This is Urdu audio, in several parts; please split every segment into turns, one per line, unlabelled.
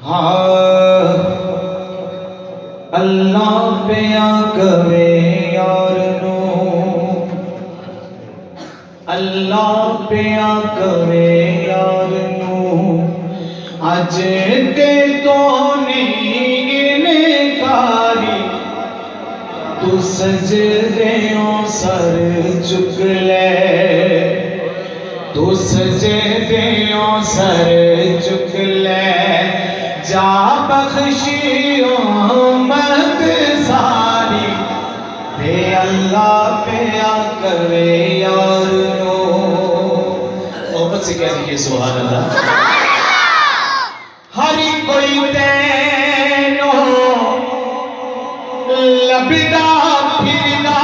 ہاں اللہ پیا کرے یار نو، اللہ پیا کرے یار نو، اج تے تو نہیں انکاری، تو سجدیوں سر چک لے، تو سجدیوں سر چک لے، جا بخشی امت ساری، تے اللہ پیا کرے یار نو۔ محبت سے کہہ دیجئے سبحان اللہ۔ ہر کوئی تینو لبدا پھردا،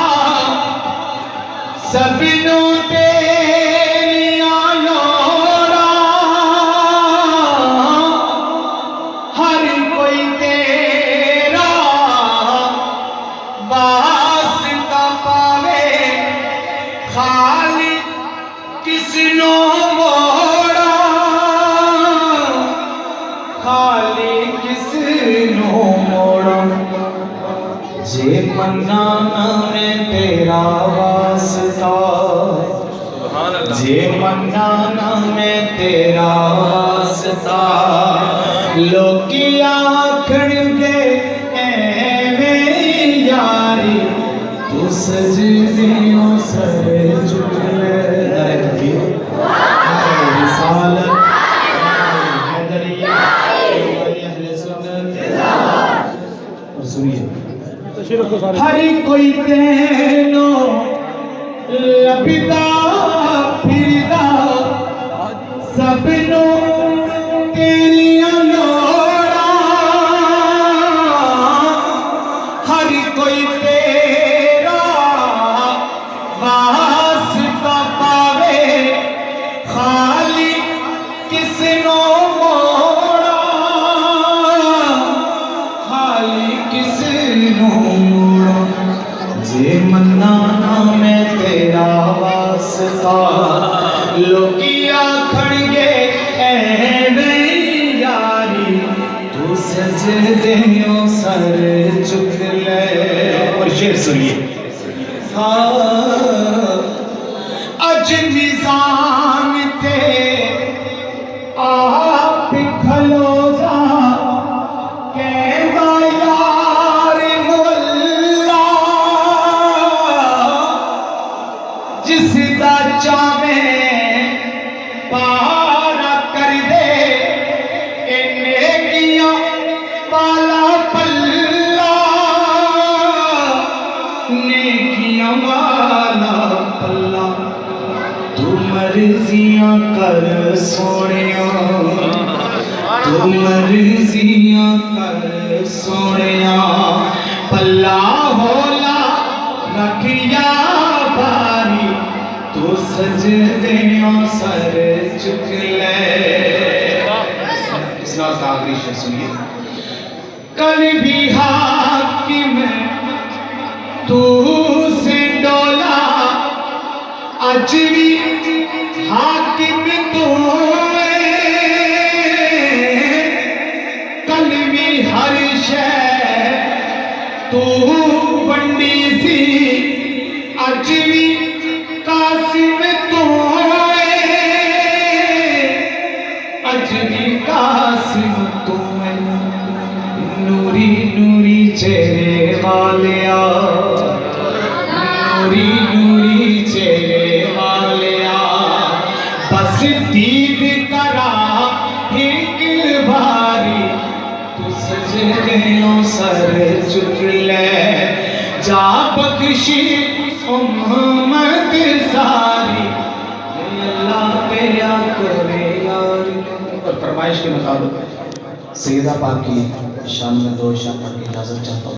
سبنو تیریاں لوڑا، ہر کوئی تیرا واسطہ پاوے، خالق کس نو موڑا، خالق کس نو موڑا، جے منانا میں تیرا واسطہ، جے منانا میں تیرا واسطہ، لوکی آکھن گے ایویں یاری، تو سجدیوں سر چک لے، نعرہ تکبیر، نعرہ رسالت، حیدریہ، اہل سنت، اور سنیے ہر کوئی تینو لبدا پھردا، سبنو تیریاں لوڑا، ہر کوئی تیرا واسطہ پاوے، خالق کس نو موڑا، خالق کس نو موڑا، جے منانا میں تیرا واسطہ، لوکی آکھن گے ایویں یاری، تو سجدیوں سر چک لے۔ اور شعر سنیے، اج نظام تے آپ کھلو جا، کہندا یار مولا، جس دا چاہے پارا کر دے، اے نیکیاں پالا پلا، نیکیاں والا پلا، تو مرضیاں کر سونیاں، تو مرضیاں کر سونیاں، پلا ہولا رکھیا باری، تو سجدیوں سر چک لے۔ اس ناز کا آخری شعر سنیے، کل بھی حاکم تو سے ڈولا، آج بھی حاکم تو ہے، کل بھی ہر شے تو بنڈی سی، آج بھی قاسم تو ہے، آج بھی قاسم تو ہے، نوری نوری چہرے والیا، نوری نوری چہرے والیا، بس دید کرا ایک باری، تو سجدیوں سر چک لے، جا بخشی امت ساری، اللہ پیا کرے یار۔ اور فرمائش کے مطابق سیدہ پاک کی شان میں دو شان پڑھ کے اجازت چاہتا ہوں۔